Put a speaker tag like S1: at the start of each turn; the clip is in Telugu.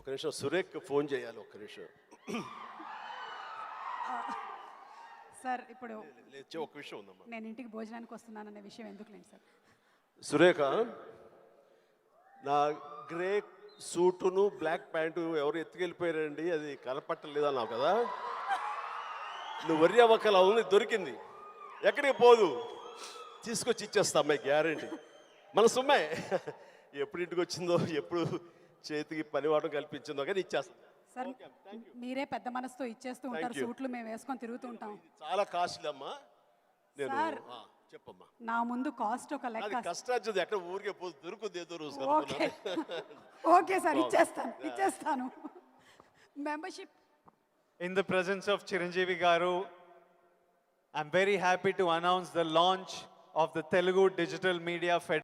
S1: ఒక నిమిషం సురేఖ్ ఫోన్ చేయాలి, ఒక్క నిమిషం.
S2: సార్ ఇప్పుడు
S1: ఒక విషయం ఉందమ్మా.
S2: నేను ఇంటికి భోజనానికి వస్తున్నాననే విషయం ఎందుకులేండి సార్.
S1: సురేఖ, నా గ్రే సూటును బ్లాక్ ప్యాంటు ఎవరు ఎత్తుకెళ్ళిపోయారండి, అది కనపట్టలేదు అన్నావు కదా. నువ్వు వర్రి అవ్వకలా ఉంది, దొరికింది, ఎక్కడికి పోదు, తీసుకొచ్చి ఇచ్చేస్తా అమ్మాయి, గ్యారంటీ. మన సుమ్మాయి ఎప్పుడు ఇంటికి వచ్చిందో, ఎప్పుడు చేతికి పనివాటం కల్పించిందో కానీ ఇచ్చేస్తాం
S2: సార్. మీరే పెద్ద మనసుతో ఇచ్చేస్తూ ఉంటారు, సూట్లు మేము వేసుకొని తిరుగుతూ ఉంటాం.
S1: చాలా కాస్ట్లీ అమ్మా. నేను
S2: సార్,
S1: చెప్పమ్మా.
S2: నా ముందు కాస్ట్ ఒక లెక్క.
S1: కష్టార్జిత ఎక్కడ ఊరికే పోదు, దొరుకుతుంది ఏదో రోజు.
S2: ఓకే సార్, ఇచ్చేస్తాను. Membership.
S3: In the presence of Chiranjeevi Garu, I'm very happy to announce the launch of the Telugu Digital Media Federation.